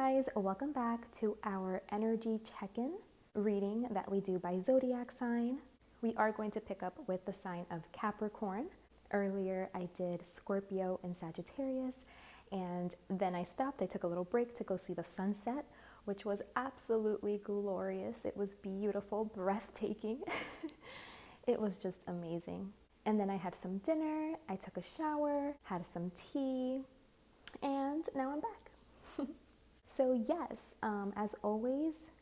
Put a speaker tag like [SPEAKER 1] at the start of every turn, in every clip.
[SPEAKER 1] guys, welcome back to our energy check-in reading that we do by zodiac sign. We are going to pick up with the sign of Capricorn. Earlier I did Scorpio and Sagittarius, and then I stopped. I took a little break to go see the sunset, which was absolutely glorious. It was beautiful, breathtaking. It was just amazing. And then I had some dinner, I took a shower, had some tea, and now I'm back. So yes, as always,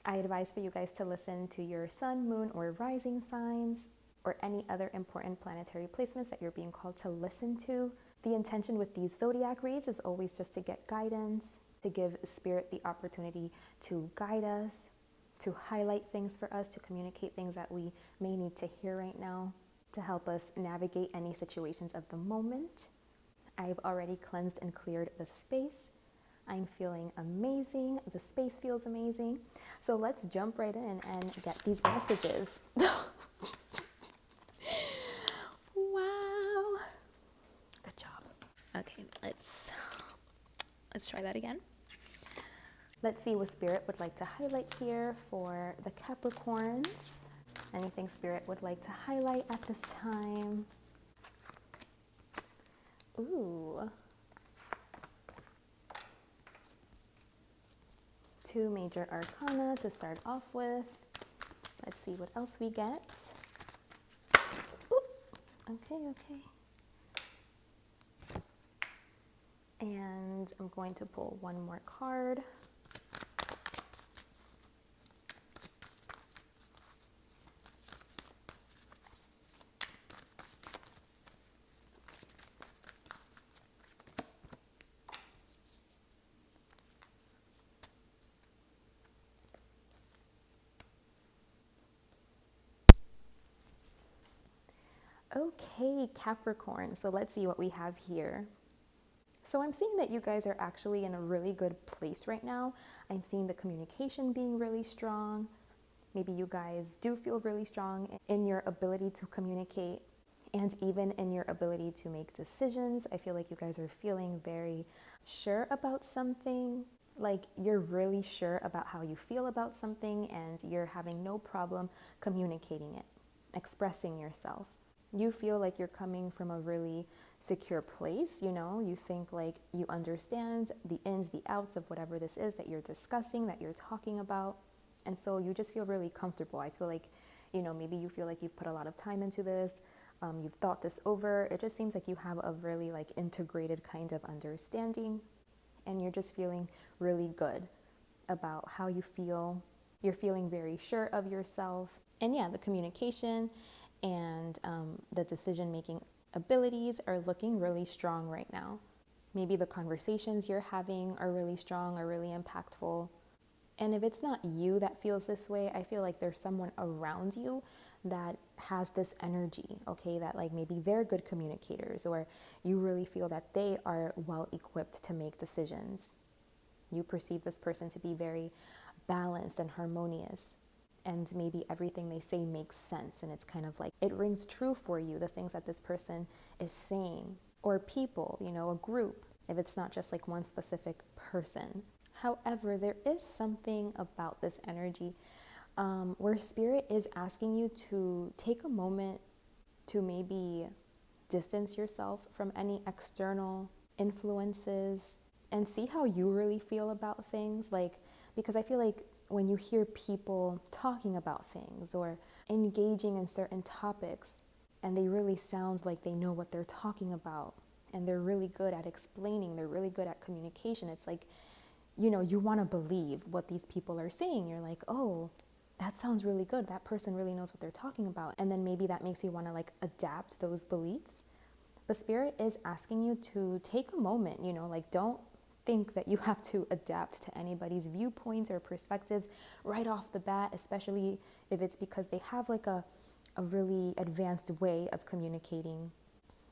[SPEAKER 1] I advise for you guys to listen to your sun, moon, or rising signs, or any other important planetary placements that you're being called to listen to. The intention with these zodiac reads is always just to get guidance, to give spirit the opportunity to guide us, to highlight things for us, to communicate things that we may need to hear right now, to help us navigate any situations of the moment. I've already cleansed and cleared the space. I'm feeling amazing. The space feels amazing. So let's jump right in and get these messages. Wow. Good job. Okay, let's try that again. Let's see what Spirit would like to highlight here for the Capricorns. Anything Spirit would like to highlight at this time? Ooh. 2 major arcana to start off with. Let's see what else we get. Ooh. Okay. And I'm going to pull one more card. Okay, Capricorn. So let's see what we have here. So I'm seeing that you guys are actually in a really good place right now. I'm seeing the communication being really strong. Maybe you guys do feel really strong in your ability to communicate and even in your ability to make decisions. I feel like you guys are feeling very sure about something. Like you're really sure about how you feel about something and you're having no problem communicating it, expressing yourself. You feel like you're coming from a really secure place, you think like you understand the ins, the outs of whatever this is that you're discussing, that you're talking about. And so you just feel really comfortable. I feel like, maybe you feel like you've put a lot of time into this. You've thought this over. It just seems like you have a really integrated kind of understanding, and you're just feeling really good about how you feel. You're feeling very sure of yourself. And yeah, the communication and the decision-making abilities are looking really strong right now. Maybe the conversations you're having are really strong, are really impactful. And if it's not you that feels this way, I feel like there's someone around you that has this energy, okay, that maybe they're good communicators, or you really feel that they are well equipped to make decisions. You perceive this person to be very balanced and harmonious. And maybe everything they say makes sense, and it's kind of like it rings true for you, the things that this person is saying, or people, a group, if it's not just one specific person. However, there is something about this energy where Spirit is asking you to take a moment to maybe distance yourself from any external influences and see how you really feel about things. Because I feel like when you hear people talking about things or engaging in certain topics and they really sound like they know what they're talking about and they're really good at explaining, they're really good at communication, it's like, you want to believe what these people are saying. You're like, oh, that sounds really good. That person really knows what they're talking about. And then maybe that makes you want to adapt those beliefs. But Spirit is asking you to take a moment, don't think that you have to adapt to anybody's viewpoints or perspectives right off the bat, especially if it's because they have a really advanced way of communicating.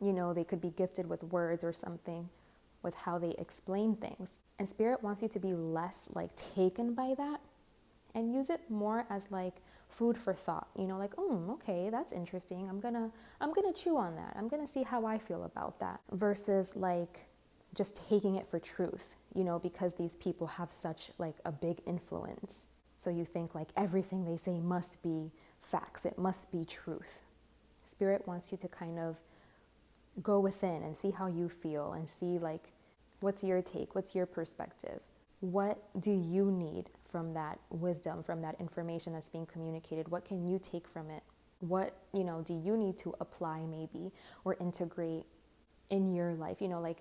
[SPEAKER 1] They could be gifted with words or something with how they explain things. And Spirit wants you to be less taken by that and use it more as food for thought, okay, that's interesting. I'm gonna chew on that. I'm gonna see how I feel about that, versus just taking it for truth, because these people have such like a big influence. So you think like everything they say must be facts, it must be truth. Spirit wants you to kind of go within and see how you feel and see like, what's your take? What's your perspective? What do you need from that wisdom, from that information that's being communicated? What can you take from it? What, do you need to apply maybe or integrate in your life? Like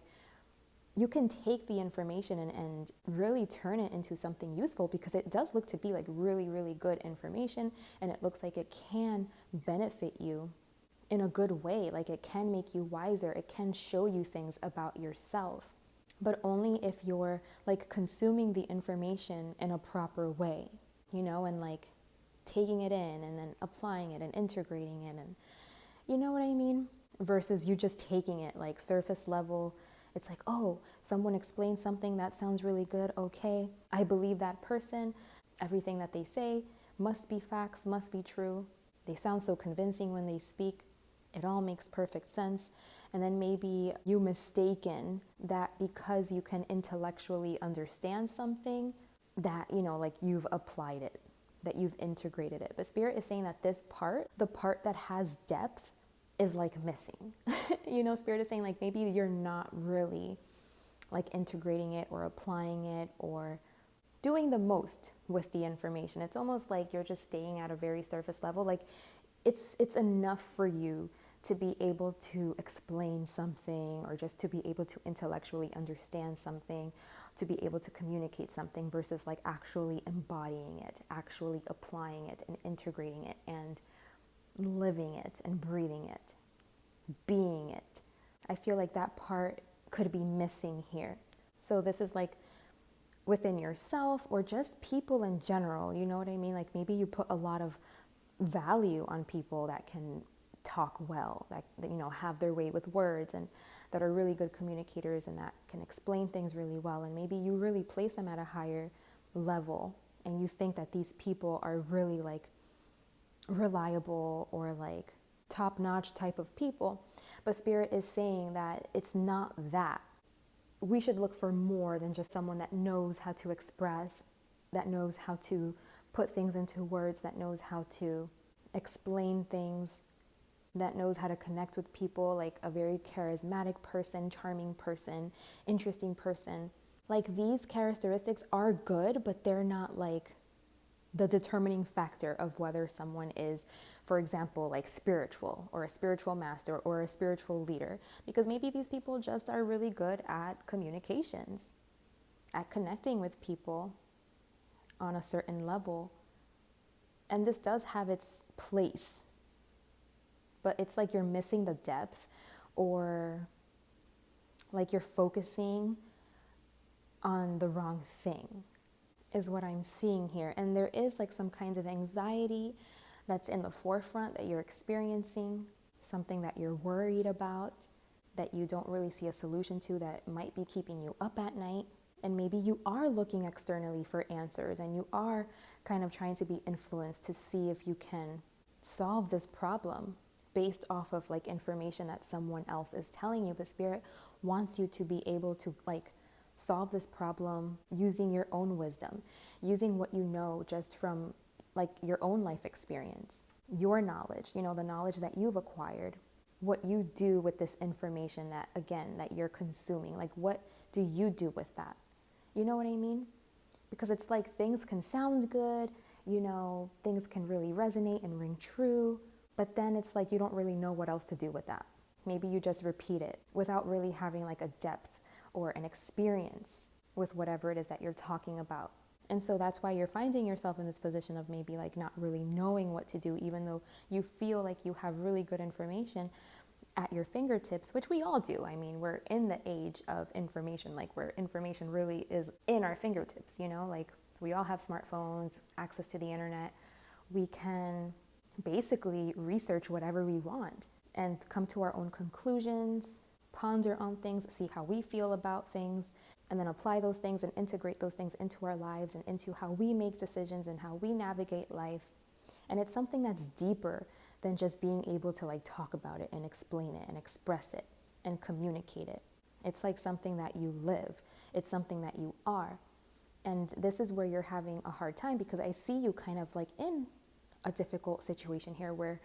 [SPEAKER 1] you can take the information and really turn it into something useful, because it does look to be like really, really good information, and it looks like it can benefit you in a good way. Like it can make you wiser. It can show you things about yourself, but only if you're like consuming the information in a proper way, and like taking it in and then applying it and integrating it, and you know what I mean? Versus you just taking it like surface level. It's like, oh, someone explained something that sounds really good. Okay, I believe that person. Everything that they say must be facts, must be true. They sound so convincing when they speak. It all makes perfect sense. And then maybe you mistaken that because you can intellectually understand something that, like you've applied it, that you've integrated it. But Spirit is saying that this part, the part that has depth, is like missing. Spirit is saying like maybe you're not really like integrating it or applying it or doing the most with the information. It's almost like you're just staying at a very surface level. Like it's enough for you to be able to explain something, or just to be able to intellectually understand something, to be able to communicate something, versus like actually embodying it, actually applying it and integrating it and living it and breathing it, being it. I feel like that part could be missing here. So this is like within yourself or just people in general, you know what I mean? Like maybe you put a lot of value on people that can talk well, that have their way with words, and that are really good communicators and that can explain things really well. And maybe you really place them at a higher level, and you think that these people are really like reliable or like top-notch type of people. But Spirit is saying that it's not that. We should look for more than just someone that knows how to express, that knows how to put things into words, that knows how to explain things, that knows how to connect with people, like a very charismatic person, charming person, interesting person. Like these characteristics are good, but they're not like the determining factor of whether someone is, for example, like spiritual or a spiritual master or a spiritual leader, because maybe these people just are really good at communications, at connecting with people on a certain level. And this does have its place, but it's like you're missing the depth, or like you're focusing on the wrong thing, is what I'm seeing here. And there is like some kinds of anxiety that's in the forefront that you're experiencing, something that you're worried about, that you don't really see a solution to, that might be keeping you up at night. And maybe you are looking externally for answers, and you are kind of trying to be influenced to see if you can solve this problem based off of like information that someone else is telling you. But Spirit wants you to be able to like solve this problem using your own wisdom, using what you know just from like your own life experience, your knowledge, the knowledge that you've acquired, what you do with this information that, again, that you're consuming. Like, what do you do with that? You know what I mean? Because it's like things can sound good, things can really resonate and ring true, but then it's like you don't really know what else to do with that. Maybe you just repeat it without really having like a depth or an experience with whatever it is that you're talking about. And so that's why you're finding yourself in this position of maybe like not really knowing what to do, even though you feel like you have really good information at your fingertips, which we all do. I mean, we're in the age of information, like where information really is in our fingertips, like we all have smartphones, access to the internet. We can basically research whatever we want and come to our own conclusions, ponder on things, see how we feel about things, and then apply those things and integrate those things into our lives and into how we make decisions and how we navigate life. And it's something that's deeper than just being able to like talk about it and explain it and express it and communicate it. It's like something that you live. It's something that you are. And this is where you're having a hard time, because I see you kind of like in a difficult situation here where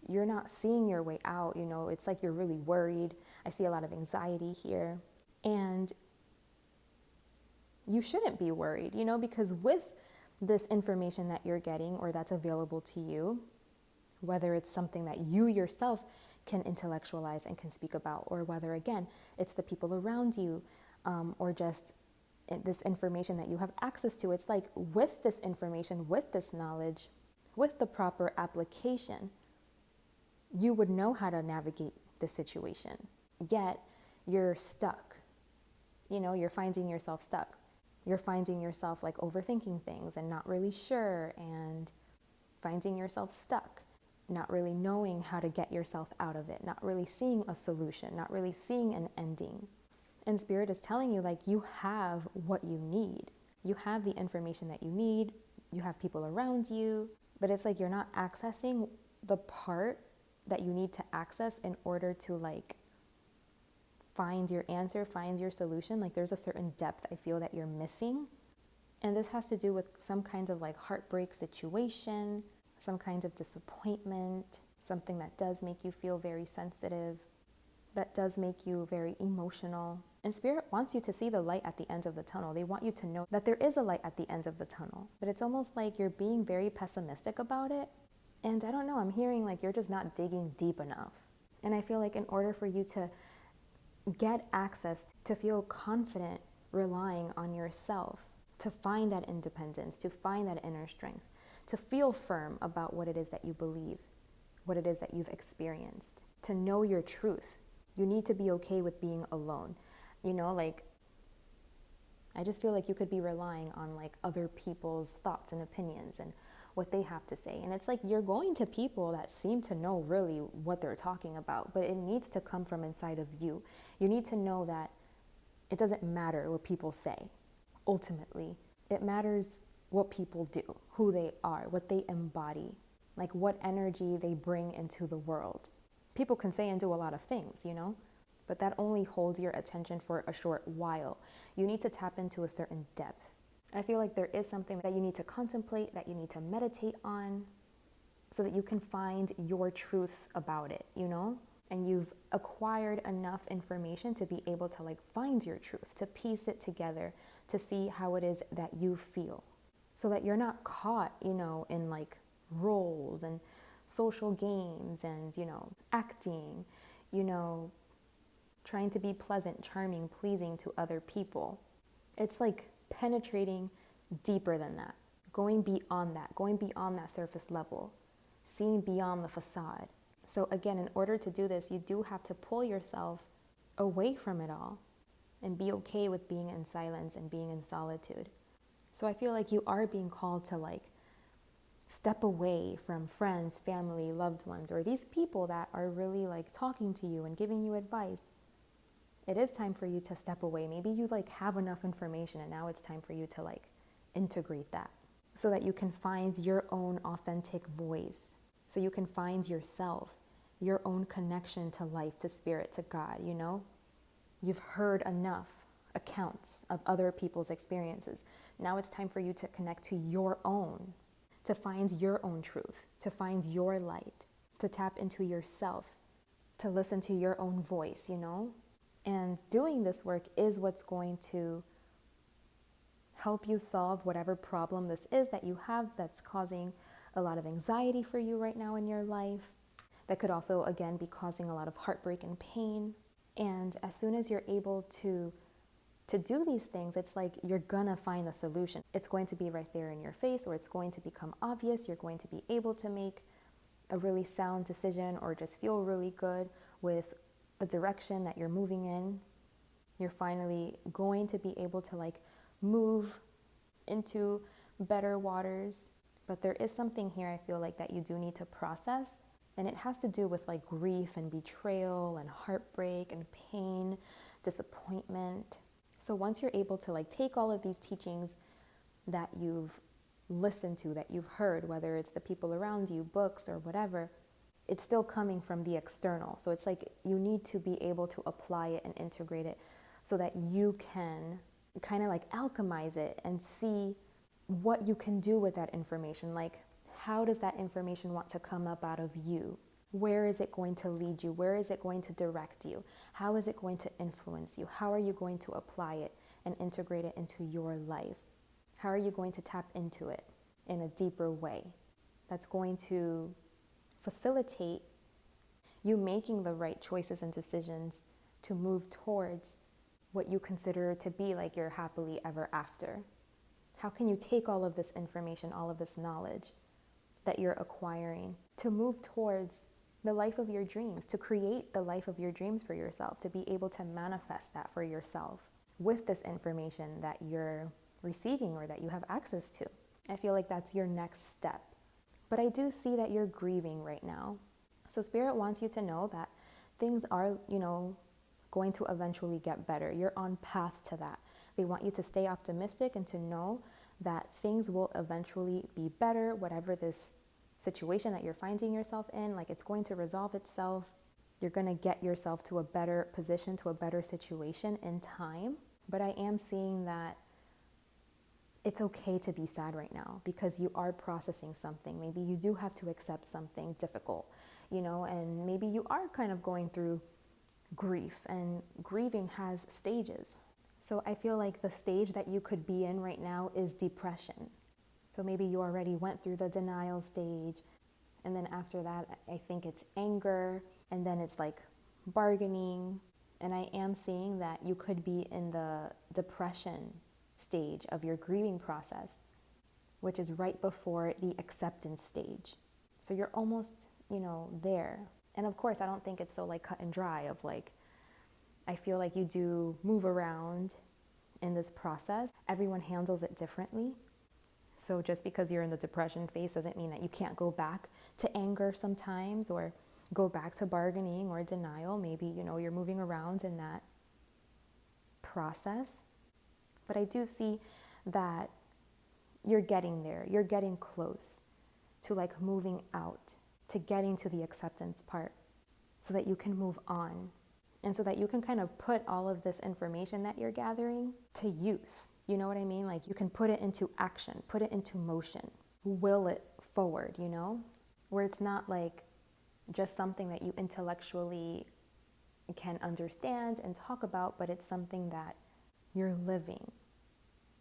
[SPEAKER 1] you're not seeing your way out. You know, it's like you're really worried. I see a lot of anxiety here. And you shouldn't be worried, you know, because with this information that you're getting or that's available to you, whether it's something that you yourself can intellectualize and can speak about, or whether, again, it's the people around you, or just this information that you have access to, it's like with this information, with this knowledge, with the proper application, you would know how to navigate the situation. Yet you're stuck. You know, you're finding yourself stuck. You're finding yourself like overthinking things and not really sure, and finding yourself stuck, not really knowing how to get yourself out of it, not really seeing a solution, not really seeing an ending. And Spirit is telling you, like, you have what you need. You have the information that you need. You have people around you, but it's like you're not accessing the part that you need to access in order to like find your answer, find your solution. Like there's a certain depth I feel that you're missing. And this has to do with some kind of like heartbreak situation, some kind of disappointment, something that does make you feel very sensitive, that does make you very emotional. And Spirit wants you to see the light at the end of the tunnel. They want you to know that there is a light at the end of the tunnel, but it's almost like you're being very pessimistic about it. And I don't know, I'm hearing like you're just not digging deep enough. And I feel like in order for you to get access, to feel confident relying on yourself, to find that independence, to find that inner strength, to feel firm about what it is that you believe, what it is that you've experienced, to know your truth, you need to be okay with being alone. You know, like, I just feel like you could be relying on like other people's thoughts and opinions and what they have to say. And it's like you're going to people that seem to know really what they're talking about, but it needs to come from inside of you. You need to know that it doesn't matter what people say. Ultimately, it matters what people do, who they are, what they embody, like what energy they bring into the world. People can say and do a lot of things, you know, but that only holds your attention for a short while. You need to tap into a certain depth. I feel like there is something that you need to contemplate, that you need to meditate on, so that you can find your truth about it, you know? And you've acquired enough information to be able to like find your truth, to piece it together, to see how it is that you feel, so that you're not caught, you know, in like roles and social games and, you know, acting, you know, trying to be pleasant, charming, pleasing to other people. It's like penetrating deeper than that, going beyond that surface level, seeing beyond the facade. So again, in order to do this, you do have to pull yourself away from it all and be okay with being in silence and being in solitude. So I feel like you are being called to like step away from friends, family, loved ones, or these people that are really like talking to you and giving you advice. It is time for you to step away. Maybe you like have enough information and now it's time for you to like integrate that so that you can find your own authentic voice, so you can find yourself, your own connection to life, to spirit, to God, you know? You've heard enough accounts of other people's experiences. Now it's time for you to connect to your own, to find your own truth, to find your light, to tap into yourself, to listen to your own voice, you know? And doing this work is what's going to help you solve whatever problem this is that you have that's causing a lot of anxiety for you right now in your life. That could also, again, be causing a lot of heartbreak and pain. And as soon as you're able to do these things, it's like you're gonna find a solution. It's going to be right there in your face, or it's going to become obvious. You're going to be able to make a really sound decision or just feel really good with the direction that you're moving in. You're finally going to be able to like move into better waters. But there is something here I feel like that you do need to process. And it has to do with like grief and betrayal and heartbreak and pain, disappointment. So once you're able to like take all of these teachings that you've listened to, that you've heard, whether it's the people around you, books or whatever, it's still coming from the external. So it's like you need to be able to apply it and integrate it so that you can kind of like alchemize it and see what you can do with that information. Like, how does that information want to come up out of you? Where is it going to lead you? Where is it going to direct you? How is it going to influence you? How are you going to apply it and integrate it into your life? How are you going to tap into it in a deeper way that's going to facilitate you making the right choices and decisions to move towards what you consider to be like your happily ever after? How can you take all of this information, all of this knowledge that you're acquiring to move towards the life of your dreams, to create the life of your dreams for yourself, to be able to manifest that for yourself with this information that you're receiving or that you have access to? I feel like that's your next step. But I do see that you're grieving right now. So Spirit wants you to know that things are, going to eventually get better. You're on path to that. They want you to stay optimistic and to know that things will eventually be better, whatever this situation that you're finding yourself in, like it's going to resolve itself. You're going to get yourself to a better position, to a better situation in time. But I am seeing that it's okay to be sad right now because you are processing something. Maybe you do have to accept something difficult, and maybe you are kind of going through grief, and grieving has stages. So I feel like the stage that you could be in right now is depression. So maybe you already went through the denial stage, and then after that, I think it's anger, and then it's like bargaining. And I am seeing that you could be in the depression stage of your grieving process, which is right before the acceptance stage. So you're almost, there. And of course, I don't think it's so like cut and dry of like, I feel like you do move around in this process. Everyone handles it differently. So just because you're in the depression phase doesn't mean that you can't go back to anger sometimes or go back to bargaining or denial. Maybe, you're moving around in that process. But I do see that you're getting there. You're getting close to like moving out, to getting to the acceptance part so that you can move on and so that you can kind of put all of this information that you're gathering to use. You know what I mean? Like you can put it into action, put it into motion, will it forward, where it's not like just something that you intellectually can understand and talk about, but it's something that you're living,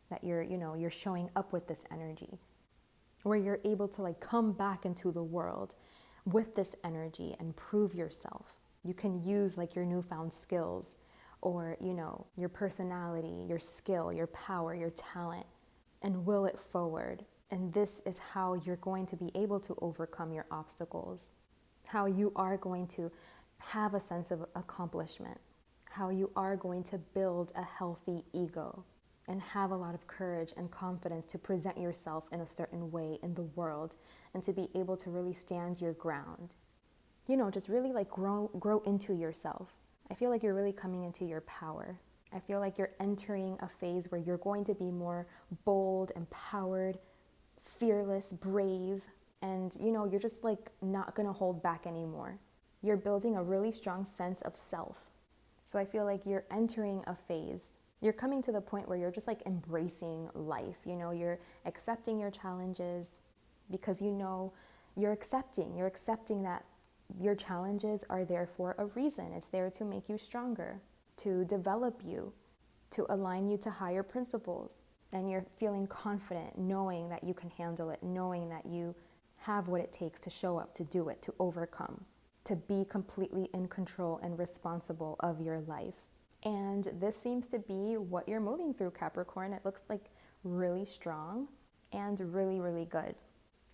[SPEAKER 1] that you're showing up with this energy, where you're able to like come back into the world with this energy and prove yourself. You can use like your newfound skills or, your personality, your skill, your power, your talent, and will it forward. And this is how you're going to be able to overcome your obstacles, how you are going to have a sense of accomplishment, how you are going to build a healthy ego and have a lot of courage and confidence to present yourself in a certain way in the world and to be able to really stand your ground. Just really like grow into yourself. I feel like you're really coming into your power. I feel like you're entering a phase where you're going to be more bold, empowered, fearless, brave, and you're just like not gonna hold back anymore. You're building a really strong sense of self. So I feel like you're entering a phase. You're coming to the point where you're just like embracing life. You're accepting your challenges because you're accepting that your challenges are there for a reason. It's there to make you stronger, to develop you, to align you to higher principles. And you're feeling confident, knowing that you can handle it, knowing that you have what it takes to show up, to do it, to overcome, to be completely in control and responsible of your life. And this seems to be what you're moving through, Capricorn. It looks like really strong and really, really good.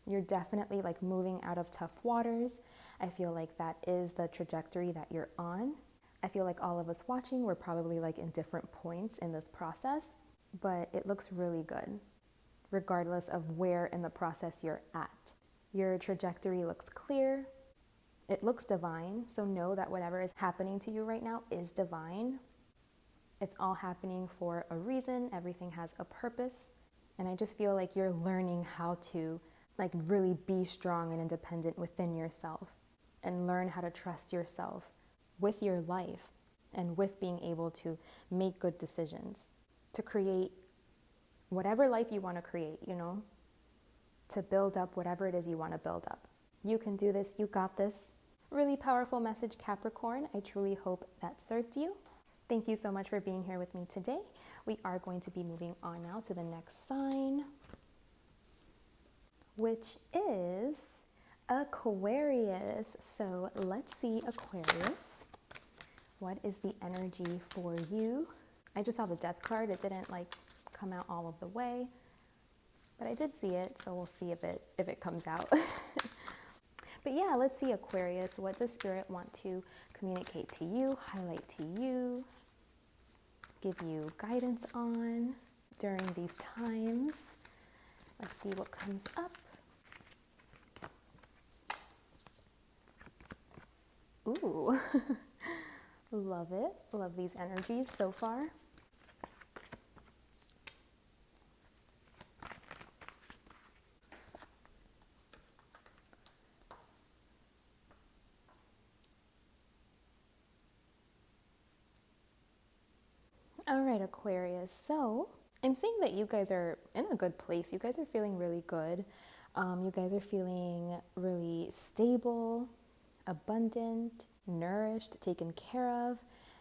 [SPEAKER 1] You're definitely like moving out of tough waters. I feel like that is the trajectory that you're on. I feel like all of us watching, we're probably like in different points in this process, but it looks really good, regardless of where in the process you're at. Your trajectory looks clear. It looks divine. So know that whatever is happening to you right now is divine. It's all happening for a reason. Everything has a purpose. And I just feel like you're learning how to like really be strong and independent within yourself and learn how to trust yourself with your life and with being able to make good decisions, to create whatever life you want to create, to build up whatever it is you want to build up. You can do this. You got this. Really powerful message, Capricorn. I truly hope that served you. Thank you so much for being here with me today. We are going to be moving on now to the next sign, which is Aquarius. So let's see, Aquarius. What is the energy for you? I just saw the death card. It didn't come out all of the way, but I did see it, so we'll see if it comes out. But yeah, let's see, Aquarius. What does Spirit want to communicate to you, highlight to you, give you guidance on during these times? Let's see what comes up. Ooh, love it. Love these energies so far. All right, Aquarius. So I'm seeing that you guys are in a good place. You guys are feeling really good. You guys are feeling really stable, abundant, nourished, taken care of.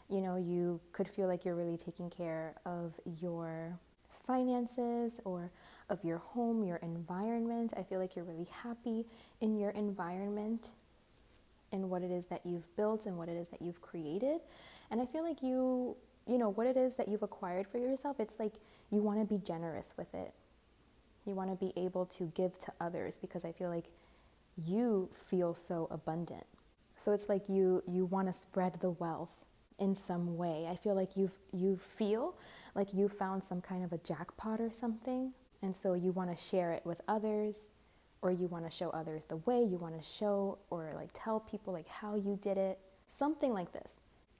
[SPEAKER 1] You could feel like you're really taking care of your finances or of your home, your environment. I feel like you're really happy in your environment and what it is that you've built and what it is that you've created. And I feel like what it is that you've acquired for yourself, it's like you want to be generous with it. You want to be able to give to others because I feel like you feel so abundant. So it's like you want to spread the wealth in some way. I feel like you feel like you found some kind of a jackpot or something, and so you want to share it with others, or you want to show others the way, you want to show or tell people how you did it, something like this.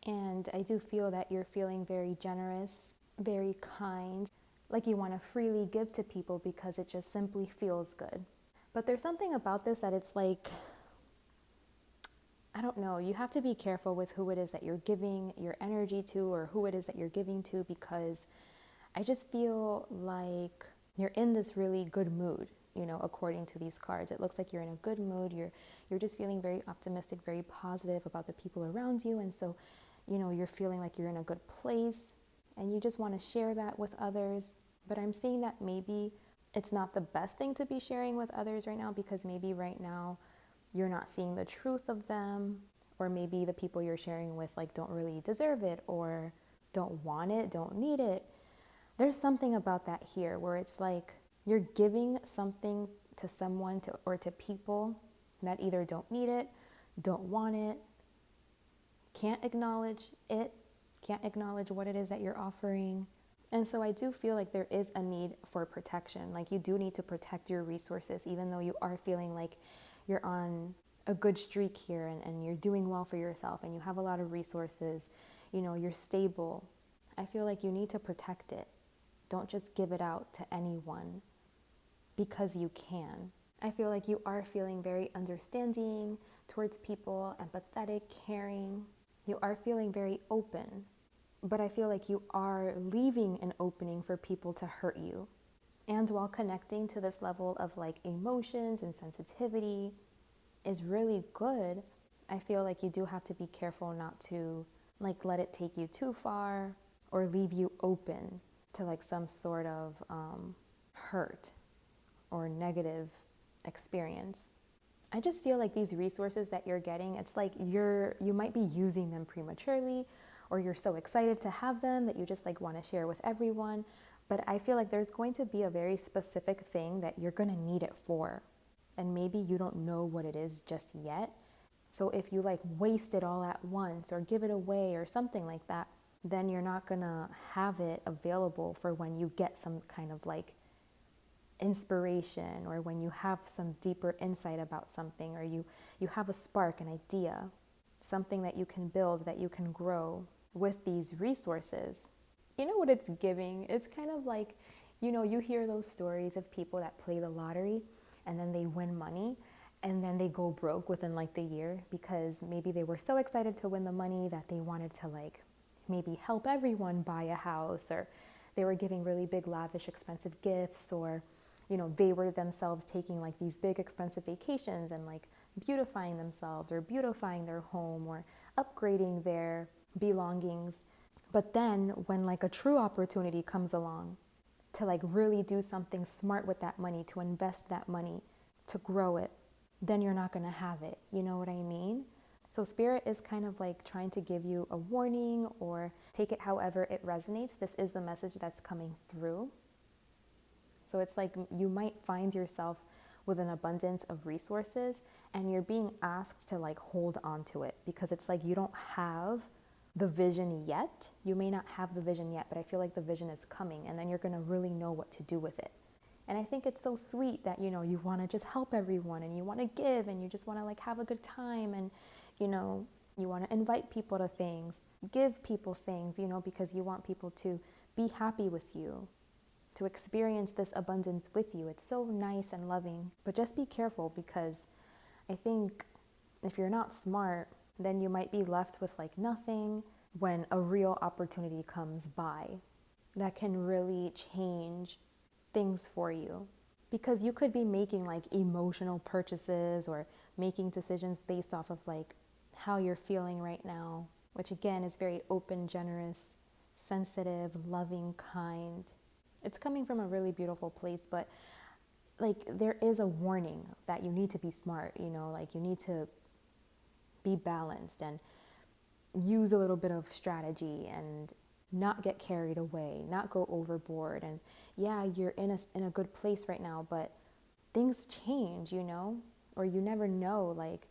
[SPEAKER 1] And I do feel that you're feeling very generous, very kind, like you want to freely give to people because it just simply feels good. But there's something about this that it's I don't know, you have to be careful with who it is that you're giving your energy to or who it is that you're giving to, because I just feel like you're in this really good mood, according to these cards. It looks like you're in a good mood. You're just feeling very optimistic, very positive about the people around you. And so, you're feeling like you're in a good place and you just want to share that with others. But I'm seeing that maybe it's not the best thing to be sharing with others right now, because maybe right now you're not seeing the truth of them, or maybe the people you're sharing with don't really deserve it or don't want it, don't need it. There's something about that here where it's like you're giving something to someone or to people that either don't need it, don't want it, can't acknowledge it, can't acknowledge what it is that you're offering. And so I do feel like there is a need for protection. You do need to protect your resources, even though you are feeling like you're on a good streak here and you're doing well for yourself and you have a lot of resources, you're stable. I feel like you need to protect it. Don't just give it out to anyone because you can. I feel like you are feeling very understanding towards people, empathetic, caring. You are feeling very open, but I feel like you are leaving an opening for people to hurt you. And while connecting to this level of emotions and sensitivity is really good, I feel like you do have to be careful not to let it take you too far or leave you open to some sort of hurt or negative experience. I just feel like these resources that you're getting, it's like you might be using them prematurely, or you're so excited to have them that you just want to share with everyone. But I feel like there's going to be a very specific thing that you're going to need it for. And maybe you don't know what it is just yet. So if you waste it all at once or give it away or something like that, then you're not going to have it available for when you get some kind of inspiration, or when you have some deeper insight about something, or you have a spark, an idea, something that you can build, that you can grow with these resources. You know what it's giving? It's kind of you hear those stories of people that play the lottery and then they win money and then they go broke within the year, because maybe they were so excited to win the money that they wanted to maybe help everyone buy a house, or they were giving really big, lavish, expensive gifts, or, you know, they were themselves taking like these big, expensive vacations and like beautifying themselves or beautifying their home or upgrading their belongings. But then when like a true opportunity comes along to like really do something smart with that money, to invest that money, to grow it, then you're not going to have it. You know what I mean? So Spirit is kind of like trying to give you a warning, or take it however it resonates. This is the message that's coming through. So it's like you might find yourself with an abundance of resources and you're being asked to like hold on to it, because it's like you don't have the vision yet. You may not have the vision yet, but I feel like the vision is coming, and then you're going to really know what to do with it. And I think it's so sweet that, you know, you want to just help everyone, and you want to give, and you just want to like have a good time, and, you know, you want to invite people to things, give people things, you know, because you want people to be happy with you, to experience this abundance with you. It's so nice and loving, but just be careful, because I think if you're not smart, then you might be left with like nothing when a real opportunity comes by that can really change things for you. Because you could be making like emotional purchases or making decisions based off of like how you're feeling right now, which again is very open, generous, sensitive, loving, kind. It's coming from a really beautiful place, but like there is a warning that you need to be smart, you know, like you need to be balanced and use a little bit of strategy and not get carried away, not go overboard. And yeah, you're in a good place right now, but things change, you know, or you never know like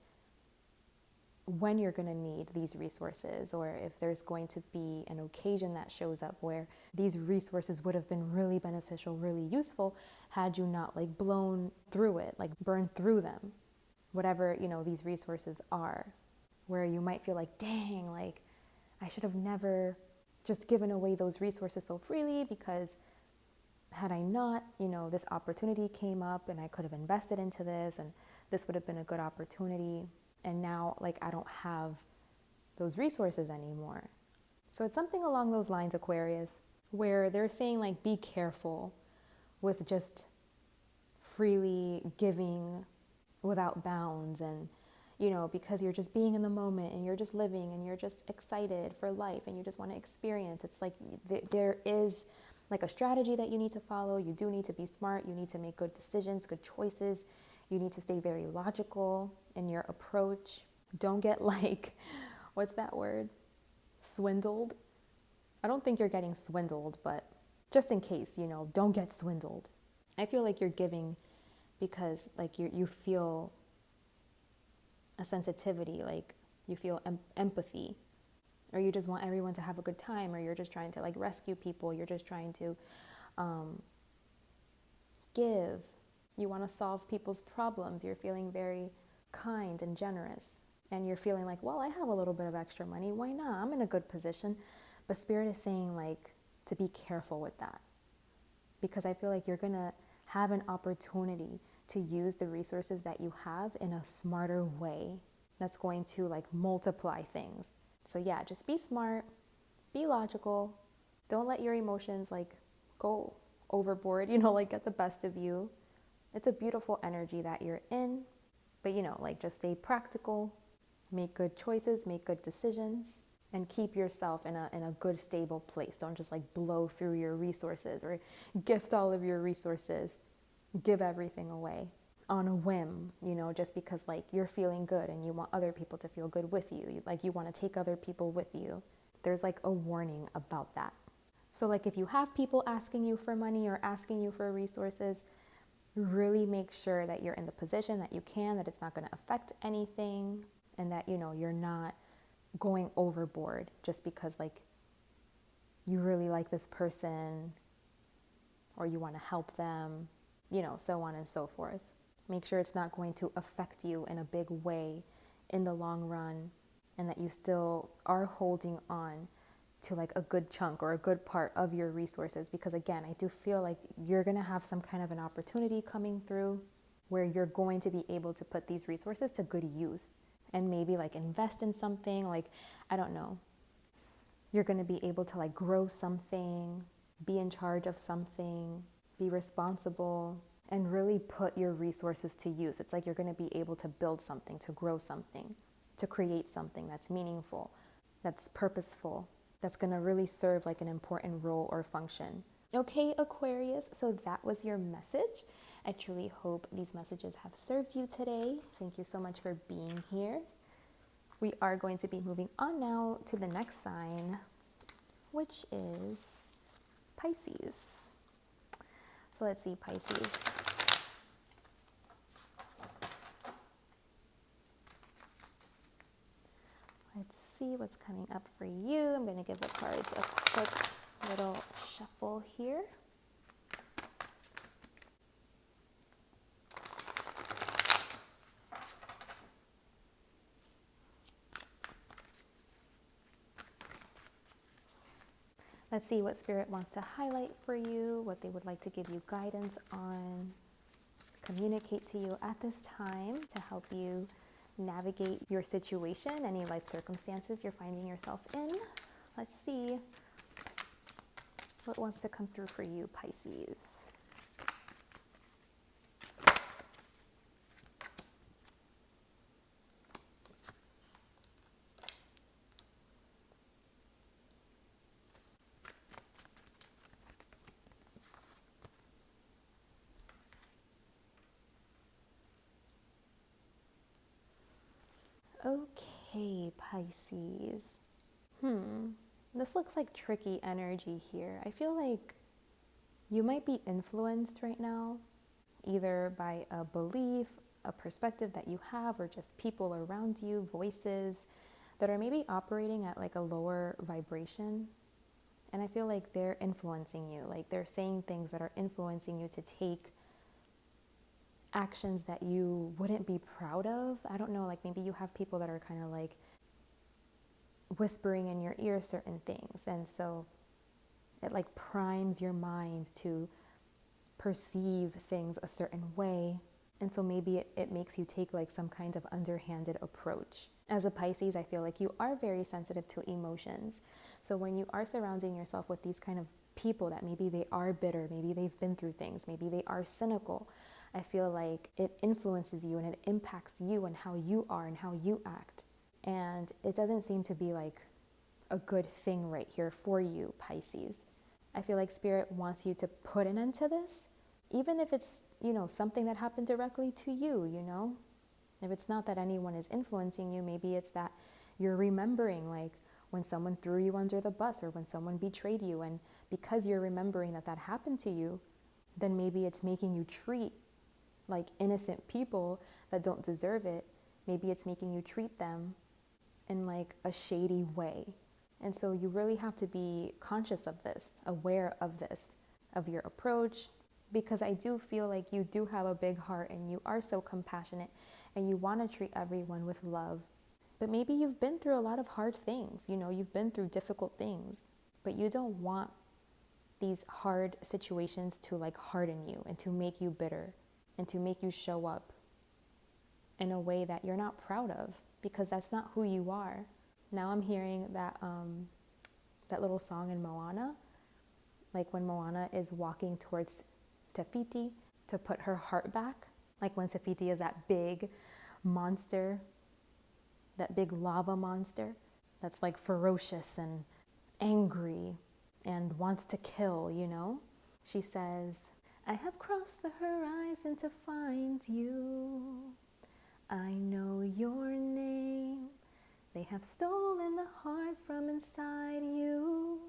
[SPEAKER 1] when you're going to need these resources, or if there's going to be an occasion that shows up where these resources would have been really beneficial, really useful, had you not like blown through it, like burned through them, whatever, you know, these resources are, where you might feel like, dang, like I should have never just given away those resources so freely, because had I not, you know, this opportunity came up and I could have invested into this, and this would have been a good opportunity. And now like I don't have those resources anymore. So it's something along those lines, Aquarius, where they're saying like be careful with just freely giving without bounds, and you know, because you're just being in the moment and you're just living and you're just excited for life and you just want to experience. It's like there is like a strategy that you need to follow. You do need to be smart. You need to make good decisions, good choices. You need to stay very logical in your approach. Don't get like, what's that word? Swindled. I don't think you're getting swindled, but just in case, you know, don't get swindled. I feel like you're giving because like you feel a sensitivity, like you feel empathy, or you just want everyone to have a good time, or you're just trying to like rescue people, you're just trying to give, you want to solve people's problems, you're feeling very kind and generous, and you're feeling like, well, I have a little bit of extra money, why not, I'm in a good position. But Spirit is saying like to be careful with that, because I feel like you're gonna have an opportunity to use the resources that you have in a smarter way that's going to like multiply things. So yeah, just be smart, be logical, don't let your emotions like go overboard, you know, like get the best of you. It's a beautiful energy that you're in, but you know, like just stay practical, make good choices, make good decisions, and keep yourself in a good, stable place. Don't just like blow through your resources or gift all of your resources, give everything away on a whim, you know, just because like you're feeling good and you want other people to feel good with you. Like you want to take other people with you. There's like a warning about that. So like if you have people asking you for money or asking you for resources, really make sure that you're in the position that you can, that it's not going to affect anything, and that, you know, you're not going overboard just because like you really like this person or you want to help them, you know, so on and so forth. Make sure it's not going to affect you in a big way in the long run, and that you still are holding on to like a good chunk or a good part of your resources. Because again, I do feel like you're going to have some kind of an opportunity coming through where you're going to be able to put these resources to good use and maybe like invest in something, like, I don't know. You're going to be able to like grow something, be in charge of something, be responsible, and really put your resources to use. It's like you're going to be able to build something, to grow something, to create something that's meaningful, that's purposeful, that's going to really serve like an important role or function. Okay, Aquarius, so that was your message. I truly hope these messages have served you today. Thank you so much for being here. We are going to be moving on now to the next sign, which is Pisces. So let's see, Pisces. Let's see what's coming up for you. I'm going to give the cards a quick little shuffle here. Let's see what Spirit wants to highlight for you, what they would like to give you guidance on, communicate to you at this time to help you navigate your situation, any life circumstances you're finding yourself in. Let's see what wants to come through for you, Pisces. Okay, Pisces. This looks like tricky energy here. I feel like you might be influenced right now, either by a belief, a perspective that you have, or just people around you, voices that are maybe operating at like a lower vibration. And I feel like they're influencing you, like they're saying things that are influencing you to take actions that you wouldn't be proud of. I don't know, like maybe you have people that are kind of like whispering in your ear certain things, and so it like primes your mind to perceive things a certain way, and so maybe it makes you take like some kind of underhanded approach. As a Pisces, I feel like you are very sensitive to emotions, so when you are surrounding yourself with these kind of people that maybe they are bitter, maybe they've been through things, maybe they are cynical, I feel like it influences you and it impacts you and how you are and how you act. And it doesn't seem to be like a good thing right here for you, Pisces. I feel like Spirit wants you to put an end to this, even if it's, something that happened directly to you, If it's not that anyone is influencing you, maybe it's that you're remembering like when someone threw you under the bus or when someone betrayed you. And because you're remembering that happened to you, then maybe it's making you treat like innocent people that don't deserve it. Maybe it's making you treat them in like a shady way. And so you really have to be conscious of this, aware of this, of your approach, because I do feel like you do have a big heart and you are so compassionate and you want to treat everyone with love. But maybe you've been through a lot of hard things, you've been through difficult things, but you don't want these hard situations to like harden you and to make you bitter and to make you show up in a way that you're not proud of, because that's not who you are. Now I'm hearing that that little song in Moana, like when Moana is walking towards Tafiti to put her heart back, like when Tafiti is that big monster, that big lava monster that's like ferocious and angry and wants to kill. She says, I have crossed the horizon to find you. I know your name. They have stolen the heart from inside you.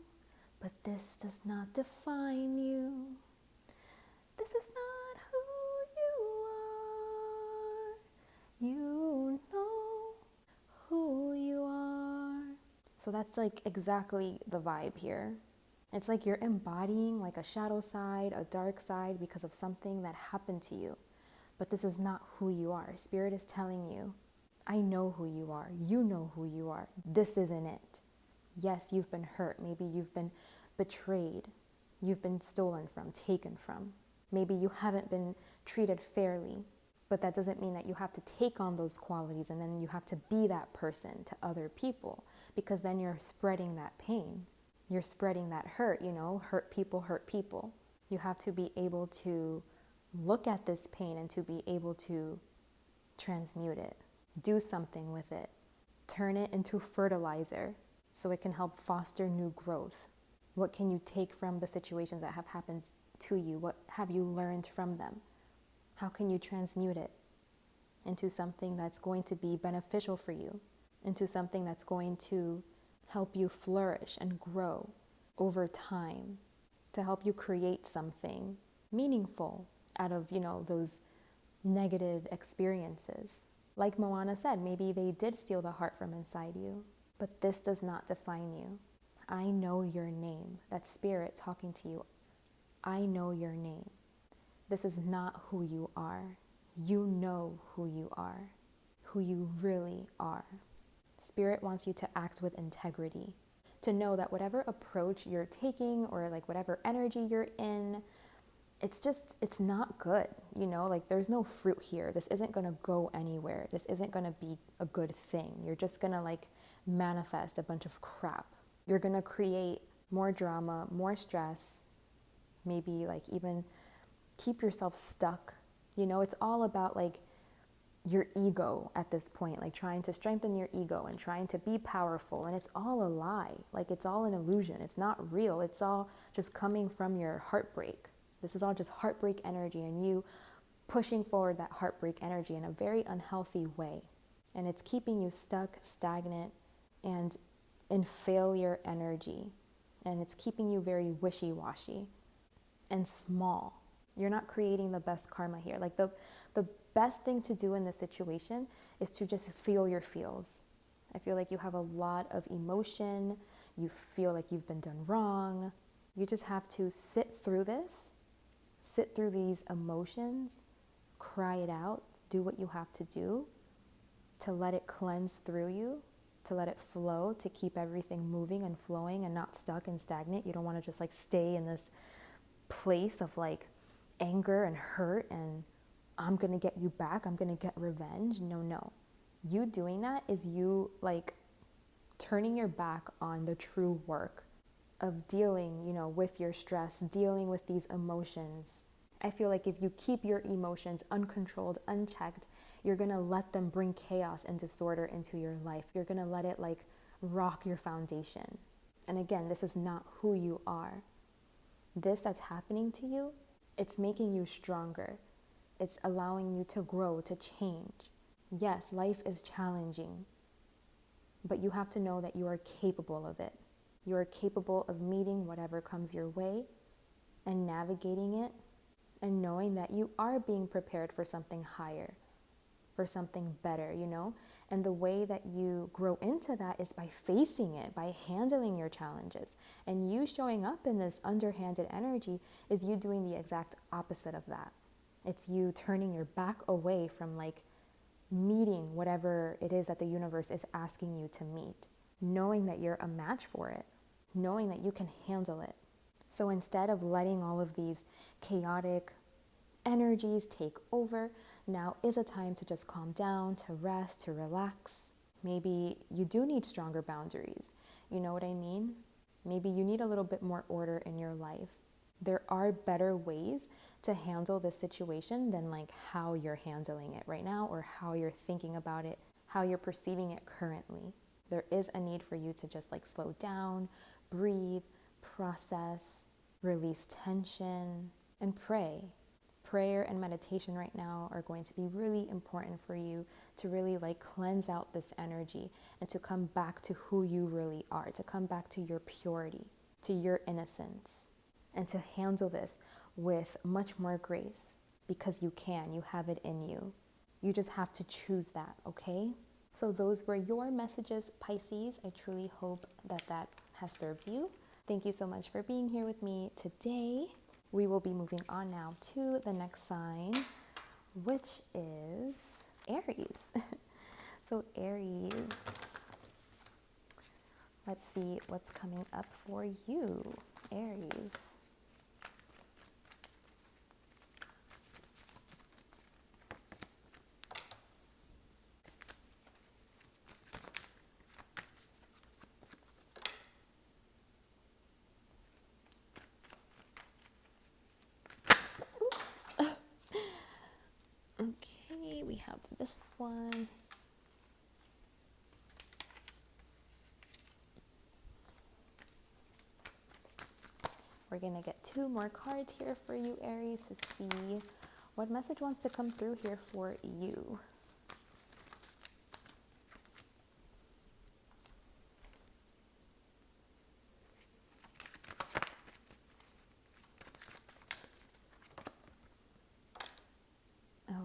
[SPEAKER 1] But this does not define you. This is not who you are. You know who you are. So that's like exactly the vibe here. It's like you're embodying like a shadow side, a dark side because of something that happened to you. But this is not who you are. Spirit is telling you, I know who you are. You know who you are. This isn't it. Yes, you've been hurt. Maybe you've been betrayed. You've been stolen from, taken from. Maybe you haven't been treated fairly. But that doesn't mean that you have to take on those qualities and then you have to be that person to other people, because then you're spreading that pain. You're spreading that hurt, hurt people hurt people. You have to be able to look at this pain and to be able to transmute it, do something with it, turn it into fertilizer so it can help foster new growth. What can you take from the situations that have happened to you? What have you learned from them? How can you transmute it into something that's going to be beneficial for you, into something that's going to help you flourish and grow over time, to help you create something meaningful out of, those negative experiences. Like Moana said, maybe they did steal the heart from inside you, but this does not define you. I know your name. That's spirit talking to you. I know your name. This is not who you are. You know who you are, who you really are. Spirit wants you to act with integrity, to know that whatever approach you're taking or like whatever energy you're in, it's not good, there's no fruit here. This isn't going to go anywhere. This isn't going to be a good thing. You're just going to manifest a bunch of crap. You're going to create more drama, more stress, maybe even keep yourself stuck. It's all about your ego at this point, trying to strengthen your ego and trying to be powerful. And it's all a lie. It's all an illusion. It's not real. It's all just coming from your heartbreak. This is all just heartbreak energy and you pushing forward that heartbreak energy in a very unhealthy way. And it's keeping you stuck, stagnant, and in failure energy. And it's keeping you very wishy-washy and small. You're not creating the best karma here. The best thing to do in this situation is to just feel your feels. I feel like you have a lot of emotion. You feel like you've been done wrong. You just have to sit through this, sit through these emotions, cry it out, do what you have to do to let it cleanse through you, to let it flow, to keep everything moving and flowing and not stuck and stagnant. You don't want to just stay in this place of anger and hurt and I'm going to get you back, I'm going to get revenge. No. You doing that is you turning your back on the true work of dealing, with your stress, dealing with these emotions. I feel like if you keep your emotions uncontrolled, unchecked, you're going to let them bring chaos and disorder into your life. You're going to let it rock your foundation. And again, this is not who you are. This that's happening to you, it's making you stronger. It's allowing you to grow, to change. Yes, life is challenging, but you have to know that you are capable of it. You are capable of meeting whatever comes your way and navigating it and knowing that you are being prepared for something higher, for something better, And the way that you grow into that is by facing it, by handling your challenges. And you showing up in this underhanded energy is you doing the exact opposite of that. It's you turning your back away from meeting whatever it is that the universe is asking you to meet, knowing that you're a match for it, knowing that you can handle it. So instead of letting all of these chaotic energies take over, now is a time to just calm down, to rest, to relax. Maybe you do need stronger boundaries. You know what I mean? Maybe you need a little bit more order in your life. There are better ways to handle this situation than how you're handling it right now or how you're thinking about it, how you're perceiving it currently. There is a need for you to just slow down, breathe, process, release tension, and pray. Prayer and meditation right now are going to be really important for you to really cleanse out this energy and to come back to who you really are, to come back to your purity, to your innocence, and to handle this with much more grace because you have it in you. You just have to choose that, okay? So those were your messages, Pisces. I truly hope that has served you. Thank you so much for being here with me today. We will be moving on now to the next sign, which is Aries. So Aries, let's see what's coming up for you, Aries. have this one. We're going to get 2 more cards here for you, Aries, to see what message wants to come through here for you.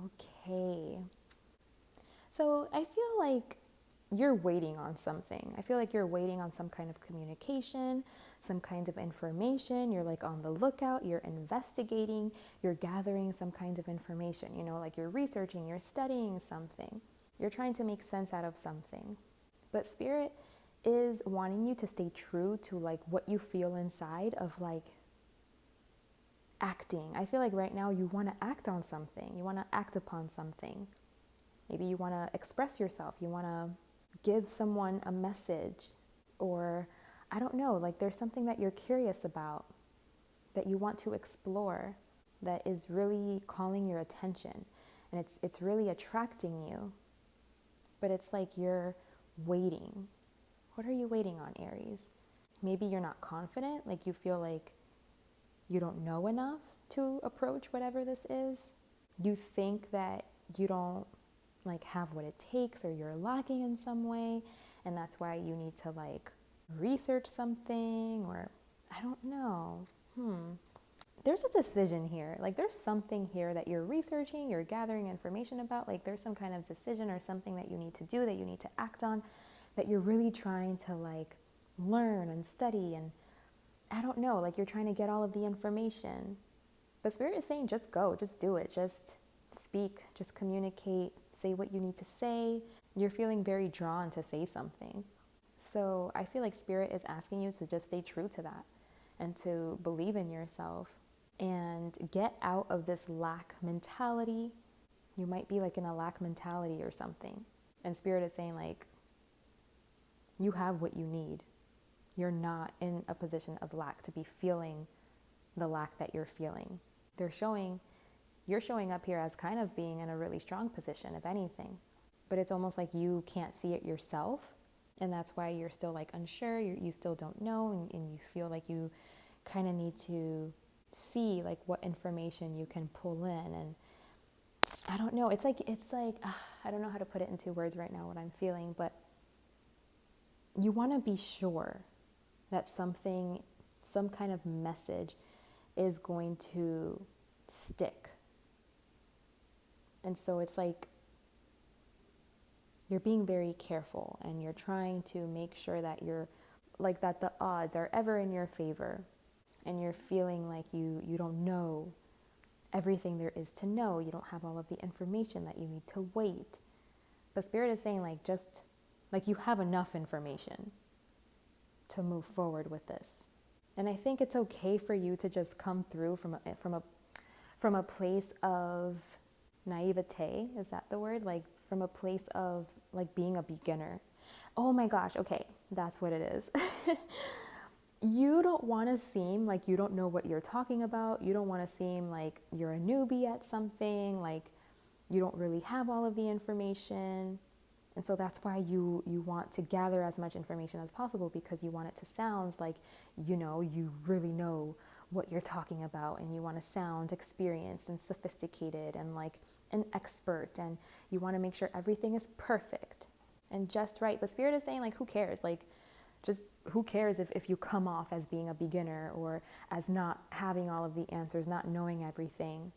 [SPEAKER 1] Okay. So I feel like you're waiting on something. I feel like you're waiting on some kind of communication, some kind of information. You're like on the lookout, you're investigating, you're gathering some kind of information, you know, like you're researching, you're studying something. You're trying to make sense out of something. But Spirit is wanting you to stay true to like what you feel inside of like acting. I feel like right now you want to act on something. You want to act upon something. Maybe you want to express yourself. You want to give someone a message, or I don't know, like there's something that you're curious about, that you want to explore, that is really calling your attention, and it's really attracting you. But it's like you're waiting. What are you waiting on, Aries? Maybe you're not confident, like you feel like you don't know enough to approach whatever this is. You think that you don't like have what it takes, or you're lacking in some way, and that's why you need to like research something, or I don't know. There's a decision here. Like there's something here that you're researching, you're gathering information about. Like there's some kind of decision or something that you need to do, that you need to act on, that you're really trying to like learn and study, and I don't know, like you're trying to get all of the information. But Spirit is saying just go, just do it, just speak, just communicate, say what you need to say. You're feeling very drawn to say something. So I feel like Spirit is asking you to just stay true to that, and to believe in yourself and get out of this lack mentality. You might be like in a lack mentality or something. And Spirit is saying like, you have what you need. You're not in a position of lack to be feeling the lack that you're feeling. You're showing up here as kind of being in a really strong position, if anything. But it's almost like you can't see it yourself. And that's why you're still like unsure. You still don't know. And you feel like you kind of need to see like what information you can pull in. And I don't know. It's like I don't know how to put it into words right now, what I'm feeling. But you want to be sure that some kind of message is going to stick. And so it's like you're being very careful, and you're trying to make sure that that the odds are ever in your favor, and you're feeling like you don't know everything there is to know. You don't have all of the information, that you need to wait. But Spirit is saying like just like you have enough information to move forward with this. And I think it's okay for you to just come through from a place of naivete. Is that the word? Like from a place of like being a beginner. Oh my gosh, okay, that's what it is. You don't want to seem like you don't know what you're talking about. You don't want to seem like you're a newbie at something, like you don't really have all of the information. And so that's why you want to gather as much information as possible, because you want it to sound like, you know, you really know what you're talking about, and you want to sound experienced and sophisticated and like an expert, and you want to make sure everything is perfect and just right. But Spirit is saying like, who cares? Like, just who cares if you come off as being a beginner, or as not having all of the answers, not knowing everything.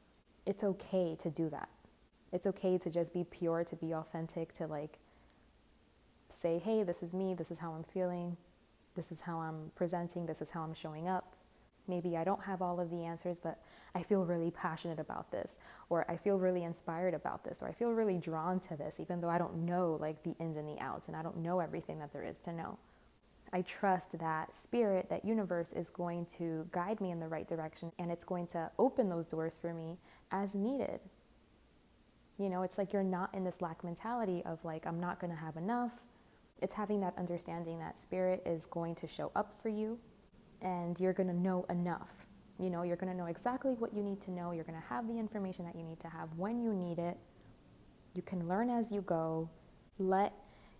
[SPEAKER 1] It's okay to do that. It's okay to just be pure, to be authentic, to like say, hey, this is me, this is how I'm feeling, this is how I'm presenting, this is how I'm showing up. Maybe I don't have all of the answers, but I feel really passionate about this, or I feel really inspired about this, or I feel really drawn to this, even though I don't know like the ins and the outs, and I don't know everything that there is to know. I trust that Spirit, that universe is going to guide me in the right direction, and it's going to open those doors for me as needed. You know, it's like you're not in this lack mentality of like, I'm not going to have enough. It's having that understanding that Spirit is going to show up for you, and you're going to know enough. You know, you're going to know exactly what you need to know. You're going to have the information that you need to have when you need it. You can learn as you go. Let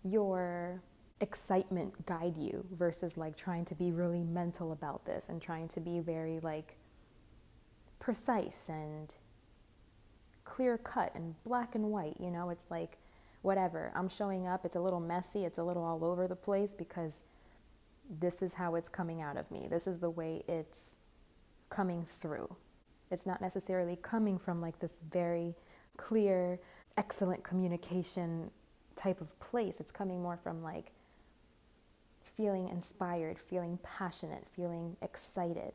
[SPEAKER 1] your excitement guide you versus like trying to be really mental about this and trying to be very like precise and clear cut and black and white. You know, it's like whatever, I'm showing up, it's a little messy, it's a little all over the place because this is how it's coming out of me. This is the way it's coming through. It's not necessarily coming from like this very clear, excellent communication type of place. It's coming more from like feeling inspired, feeling passionate, feeling excited,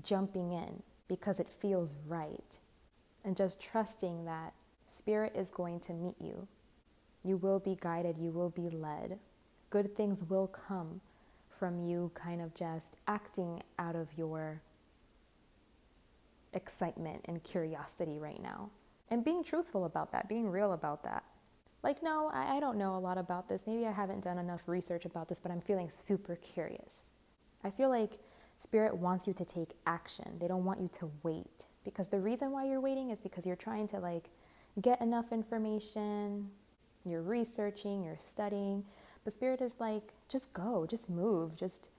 [SPEAKER 1] jumping in because it feels right. And just trusting that spirit is going to meet you. You will be guided, you will be led. Good things will come from you kind of just acting out of your excitement and curiosity right now. And being truthful about that, being real about that. Like, no, I don't know a lot about this. Maybe I haven't done enough research about this, but I'm feeling super curious. I feel like spirit wants you to take action. They don't want you to wait. Because the reason why you're waiting is because you're trying to like get enough information, you're researching, you're studying. But spirit is like, just go, just move, just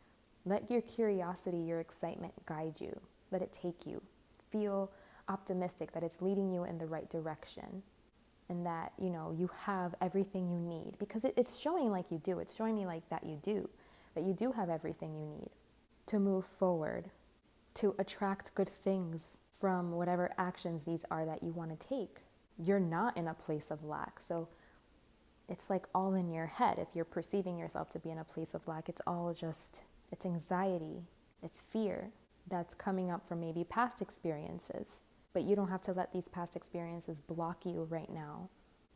[SPEAKER 1] let your curiosity, your excitement guide you. Let it take you. Feel optimistic that it's leading you in the right direction and that, you know, you have everything you need because it's showing like you do. It's showing me like that you do have everything you need to move forward, to attract good things from whatever actions these are that you want to take. You're not in a place of lack. So it's like all in your head. If you're perceiving yourself to be in a place of lack, it's all just, it's anxiety, it's fear that's coming up from maybe past experiences. But you don't have to let these past experiences block you right now.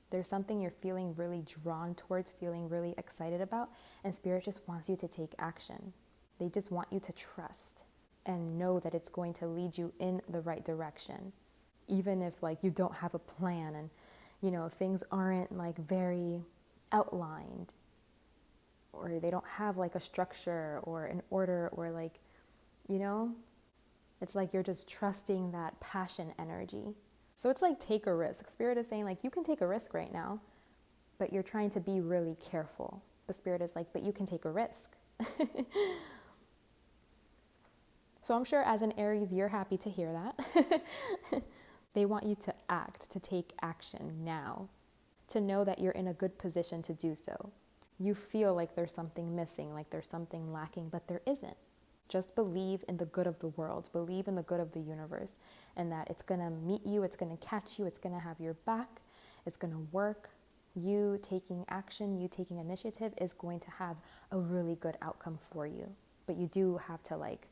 [SPEAKER 1] There's something you're feeling really drawn towards, feeling really excited about, and spirit just wants you to take action. They just want you to trust and know that it's going to lead you in the right direction. Even if like you don't have a plan and, you know, things aren't like very outlined or they don't have like a structure or an order or like, you know, it's like you're just trusting that passion energy. So it's like take a risk. Spirit is saying like you can take a risk right now, but you're trying to be really careful. But spirit is like, but you can take a risk. So I'm sure as an Aries, you're happy to hear that. They want you to act, to take action now, to know that you're in a good position to do so. You feel like there's something missing, like there's something lacking, but there isn't. Just believe in the good of the world, believe in the good of the universe, and that it's going to meet you, it's going to catch you, it's going to have your back, it's going to work. You taking action, you taking initiative is going to have a really good outcome for you. But you do have to like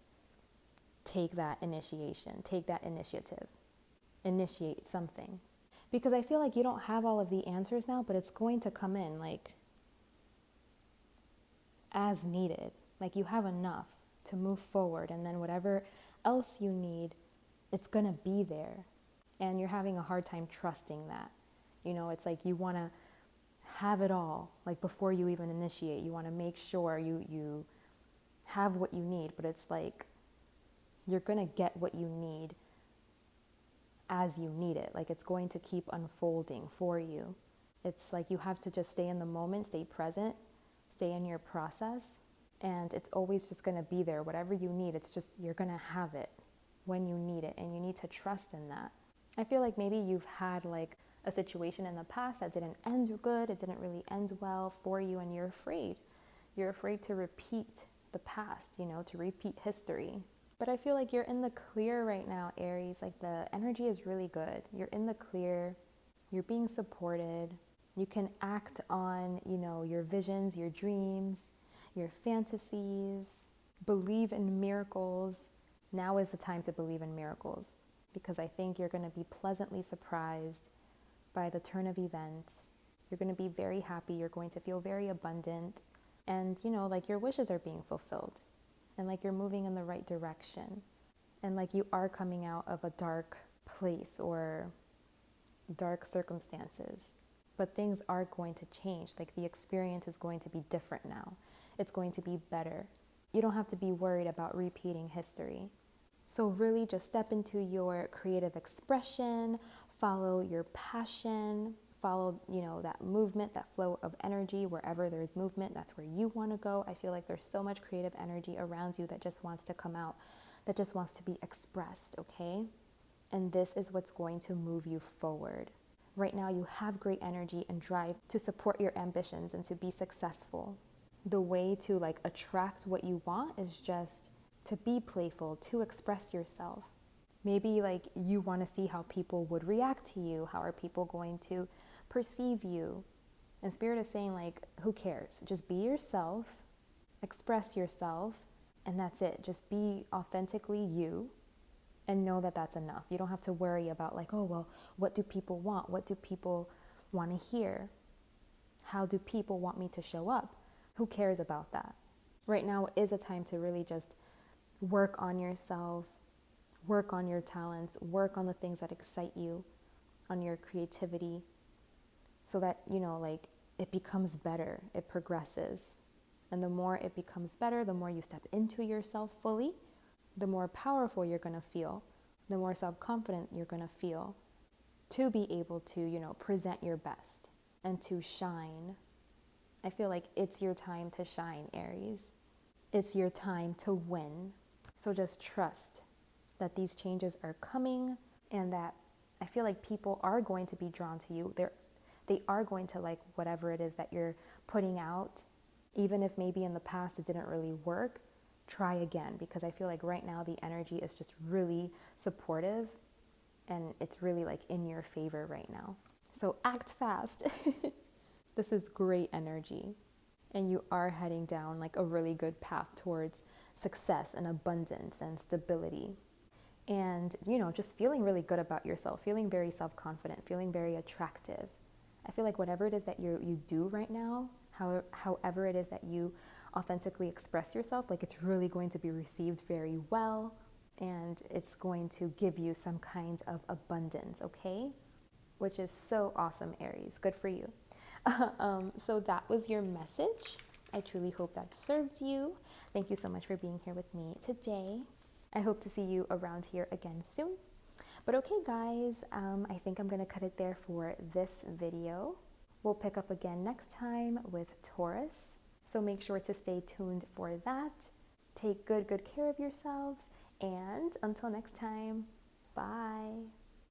[SPEAKER 1] take that initiation, take that initiative, initiate something. Because I feel like you don't have all of the answers now, but it's going to come in like as needed. Like you have enough to move forward, and then whatever else you need, it's gonna be there. And you're having a hard time trusting that. You know, it's like you wanna have it all, like before you even initiate. You wanna make sure you have what you need, but it's like you're gonna get what you need as you need it. Like it's going to keep unfolding for you. It's like you have to just stay in the moment, stay present, stay in your process, and it's always just gonna be there. Whatever you need, it's just, you're gonna have it when you need it, and you need to trust in that. I feel like maybe you've had like a situation in the past that didn't end good, it didn't really end well for you, and you're afraid. You're afraid to repeat the past, you know, to repeat history. But I feel like you're in the clear right now, Aries. Like the energy is really good. You're in the clear. You're being supported. You can act on, you know, your visions, your dreams, your fantasies. Believe in miracles. Now is the time to believe in miracles, because I think you're going to be pleasantly surprised by the turn of events. You're going to be very happy. You're going to feel very abundant. And, you know, like your wishes are being fulfilled. And like you're moving in the right direction. And like you are coming out of a dark place or dark circumstances. But things are going to change. Like the experience is going to be different now. It's going to be better. You don't have to be worried about repeating history. So really just step into your creative expression, follow your passion, follow, that movement, that flow of energy. Wherever there's movement, that's where you want to go. I feel like there's so much creative energy around you that just wants to come out, that just wants to be expressed, okay? And this is what's going to move you forward. Right now, you have great energy and drive to support your ambitions and to be successful. The way to attract what you want is just to be playful, to express yourself. Maybe you want to see how people would react to you. How are people going to perceive you? And Spirit is saying who cares? Just be yourself, express yourself, and that's it. Just be authentically you and know that that's enough. You don't have to worry about oh, well, what do people want? What do people want to hear? How do people want me to show up? Who cares about that? Right now is a time to really just work on yourself, work on your talents, work on the things that excite you, on your creativity, so that, it becomes better, it progresses. And the more it becomes better, the more you step into yourself fully, the more powerful you're going to feel, the more self-confident you're going to feel to be able to, present your best and to shine. I feel like it's your time to shine, Aries. It's your time to win. So just trust that these changes are coming and that I feel like people are going to be drawn to you. They are going to like whatever it is that you're putting out, even if maybe in the past it didn't really work. Try again, because I feel like right now the energy is just really supportive and it's really in your favor right now. So act fast. This is great energy and you are heading down a really good path towards success and abundance and stability. And, just feeling really good about yourself, feeling very self-confident, feeling very attractive. I feel like whatever it is that you do right now, however it is that you authentically express yourself, it's really going to be received very well, and it's going to give you some kind of abundance, okay? Which is so awesome, Aries. Good for you. So that was your message. I truly hope that served you. Thank you so much for being here with me today. I hope to see you around here again soon. But okay, guys, I think I'm going to cut it there for this video. We'll pick up again next time with Taurus. So make sure to stay tuned for that. Take good care of yourselves. And until next time, bye.